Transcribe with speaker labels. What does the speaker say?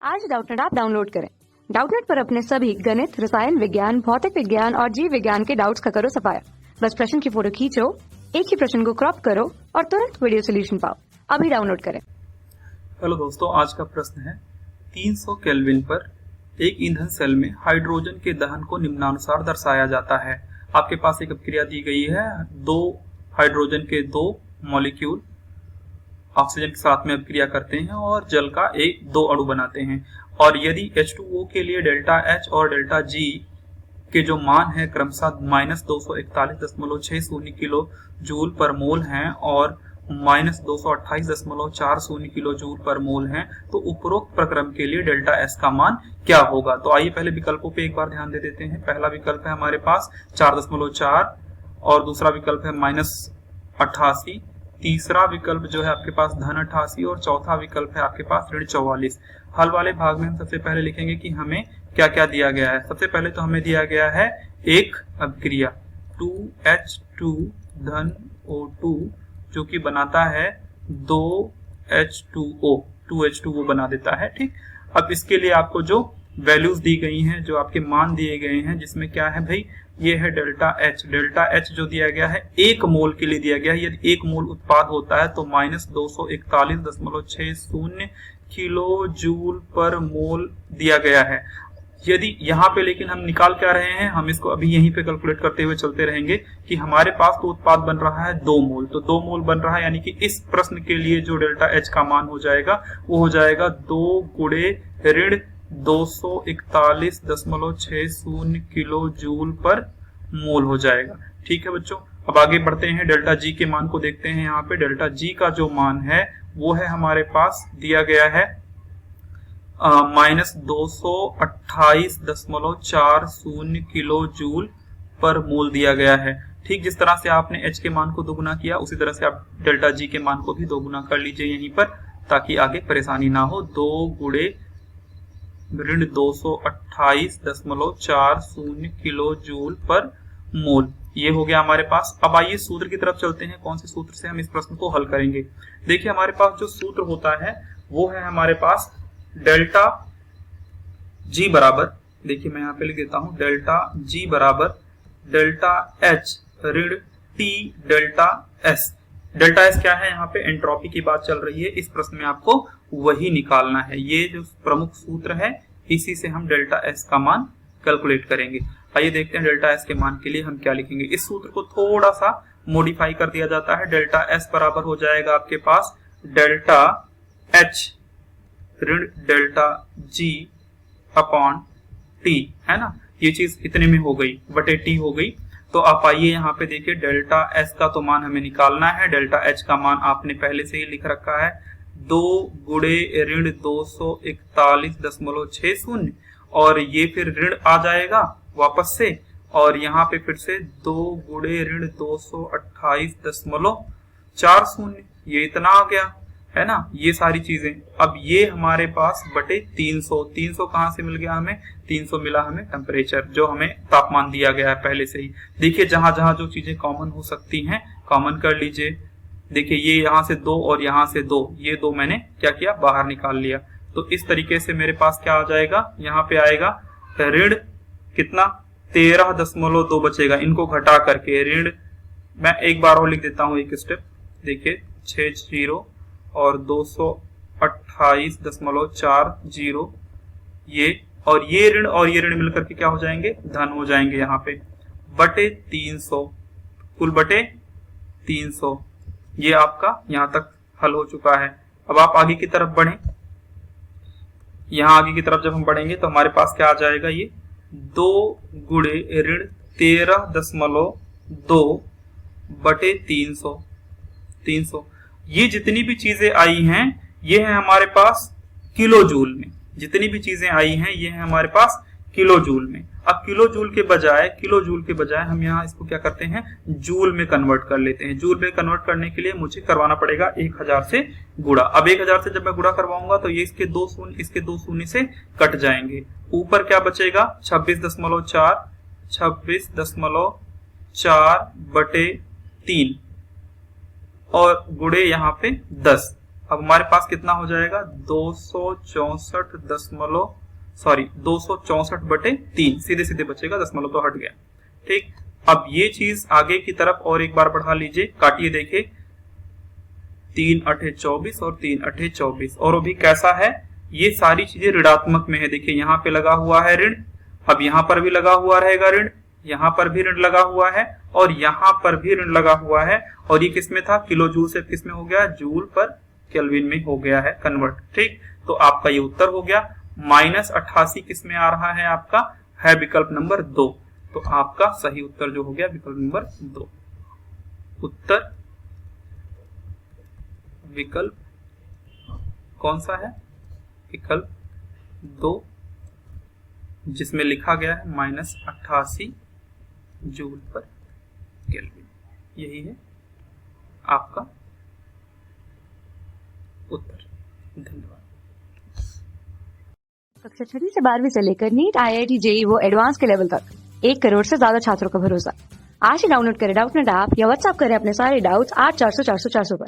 Speaker 1: आज Doubtnut app download करें। Doubtnut पर अपने सभी गणित, रसायन विज्ञान, भौतिक विज्ञान और जीव विज्ञान के डाउट्स का करो सफाया। बस प्रश्न की फोटो खींचो, एक ही प्रश्न को क्रॉप करो और तुरंत वीडियो सोल्यूशन पाओ। अभी डाउनलोड करें।
Speaker 2: हेलो दोस्तों, आज का प्रश्न है 300 केल्विन पर एक ईंधन सेल में हाइड्रोजन के दहन को निम्नानुसार दर्शाया जाता है। आपके पास एक अभिक्रिया दी गई है, दो हाइड्रोजन के दो मॉलिक्यूल ऑक्सीजन के साथ में अभिक्रिया करते हैं और जल का दो अणु बनाते हैं। और यदि H2O के लिए डेल्टा H और डेल्टा G के जो मान है क्रमशः -241.60 किलो जूल पर मोल हैं और -228.40 किलो जूल पर मोल हैं, तो उपरोक्त प्रक्रम के लिए डेल्टा S का मान क्या होगा। तो आइए पहले विकल्पों पे एक बार ध्यान दे देते हैं। पहला विकल्प है हमारे पास 4.4 और दूसरा विकल्प है -88, तीसरा विकल्प जो है आपके पास -88 और चौथा विकल्प है आपके पास -44। हल वाले भाग में हम सबसे पहले लिखेंगे कि हमें क्या क्या दिया गया है। सबसे पहले तो हमें दिया गया है एक अभिक्रिया 2H2 धन O2 जो कि बनाता है 2H2O, 2H2O बना देता है। ठीक, अब इसके लिए आपको जो वैल्यूज दी गई हैं, जो आपके मान दिए गए हैं, जिसमें क्या है भाई, ये है डेल्टा H। डेल्टा H जो दिया गया है एक मोल के लिए दिया गया है। यदि एक मोल उत्पाद होता है तो -241.60 किलो जूल पर मोल दिया गया है। यदि यहाँ पे लेकिन हम निकाल क्या रहे हैं, हम इसको अभी यहीं पे कैलकुलेट करते हुए चलते रहेंगे कि हमारे पास तो उत्पाद बन रहा है 2 मोल, तो 2 मोल बन रहा है, यानी कि इस प्रश्न के लिए जो डेल्टा H का मान हो जाएगा वो हो जाएगा 2 गुणे ऋण 241.60 किलो जूल पर मोल हो जाएगा। ठीक है बच्चों, अब आगे बढ़ते हैं, डेल्टा G के मान को देखते हैं। यहाँ पे डेल्टा G का जो मान है वो है हमारे पास दिया गया है -228.40 किलो जूल पर मोल दिया गया है। ठीक, जिस तरह से आपने H के मान को दोगुना किया उसी तरह से आप डेल्टा G के मान को भी दोगुना कर लीजिए यहीं पर, ताकि आगे परेशानी ना हो। 2 गुणे ऋण 228.40 किलो जूल पर मोल, ये हो गया हमारे पास। अब आइए सूत्र की तरफ चलते हैं, कौन से सूत्र से हम इस प्रश्न को हल करेंगे। देखिए हमारे पास जो सूत्र होता है वो है हमारे पास डेल्टा G बराबर, देखिए मैं यहाँ पे लिख देता हूं, डेल्टा G बराबर डेल्टा H ऋण T delta S। Delta S क्या है, यहाँ पे एंट्रोपी की बात चल रही है, इस प्रश्न में आपको वही निकालना है। ये जो प्रमुख सूत्र है इसी से हम डेल्टा S का मान कैलकुलेट करेंगे। आइए देखते हैं डेल्टा S के मान के लिए हम क्या लिखेंगे। इस सूत्र को थोड़ा सा मॉडिफाई कर दिया जाता है। डेल्टा S बराबर हो जाएगा आपके पास डेल्टा H ऋण डेल्टा G अपॉन T, है ना, ये चीज इतने में हो गई, बटे T हो गई। तो आप आइए यहाँ पे देखिए, डेल्टा S का तो मान हमें निकालना है, डेल्टा H का मान आपने पहले से ही लिख रखा है 2 गुणे ऋण 241.60 और ये फिर ऋण आ जाएगा वापस से, और यहाँ पे फिर से 2 गुणे ऋण 228.40, ये इतना आ गया, है ना, ये सारी चीजें। अब ये हमारे पास बटे 300 कहां से मिल गया हमें, 300 मिला हमें टेम्परेचर, जो हमें तापमान दिया गया है पहले से ही। देखिए जहां जहां जो चीजें कॉमन हो सकती हैं कॉमन कर लीजिए। देखिए ये यहाँ से 2 और यहाँ से 2, ये 2 मैंने क्या किया, बाहर निकाल लिया। तो इस तरीके से मेरे पास क्या आ जाएगा, यहाँ पे आएगा ऋण कितना 13.2 बचेगा, इनको घटा करके ऋण, मैं एक बार और लिख देता हूं एक स्टेप, देखिए 60 और 228.40, ये और ये ऋण मिलकर के क्या हो जाएंगे, धन हो जाएंगे यहाँ पे, बटे 300, कुल बटे 300। ये आपका यहाँ तक हल हो चुका है। अब आप आगे की तरफ बढ़ें, यहाँ आगे की तरफ जब हम बढ़ेंगे तो हमारे पास क्या आ जाएगा, ये 2 गुणे ऋण 13.2 बटे 300। ये जितनी भी चीजें आई हैं ये है हमारे पास किलो जूल में, जितनी भी चीजें आई हैं ये है हमारे पास किलो जूल में। अब किलो जूल के बजाय हम यहाँ इसको क्या करते हैं, जूल में कन्वर्ट कर लेते हैं। जूल में कन्वर्ट करने के लिए मुझे करवाना पड़ेगा 1000 से गुणा। अब 1000 से जब मैं गुणा करवाऊंगा तो ये इसके 2 शून्य से कट जाएंगे, ऊपर क्या बचेगा 26.4 बटे 3 और गुणे यहाँ पे 10। अब हमारे पास कितना हो जाएगा 264.3 सीधे सीधे बचेगा, दशमलव तो हट गया। ठीक, अब ये चीज आगे की तरफ और एक बार बढ़ा लीजिए, काटिए देखिए 3 अठे 24 और 3 अठे 24, और वो भी कैसा है, ये सारी चीजें ऋणात्मक में है। देखिए यहाँ पे लगा हुआ है ऋण, अब यहाँ पर भी लगा हुआ रहेगा ऋण, यहाँ पर भी ऋण लगा हुआ है और यहाँ पर भी ऋण लगा हुआ है, और ये किसमें था, किलो जूल से किसमें हो गया, जूल पर केल्विन में हो गया है कन्वर्ट। ठीक, तो आपका ये उत्तर हो गया। -88 किसमें आ रहा है, आपका है विकल्प नंबर 2। तो आपका सही उत्तर जो हो गया विकल्प नंबर 2। उत्तर विकल्प कौन सा है, विकल्प 2, जिसमें लिखा गया है -88 जूल पर केल्विन। यही है आपका उत्तर। धन्यवाद।
Speaker 1: कक्षा 6वीं से 12वीं से लेकर नीट, IIT, JEE वो एडवांस के लेवल तक 1 करोड़ से ज्यादा छात्रों का भरोसा। आज ही डाउनलोड करें डाउटनेट ऐप या व्हाट्सएप करें अपने सारे डाउट्स 8400 400 400 पर।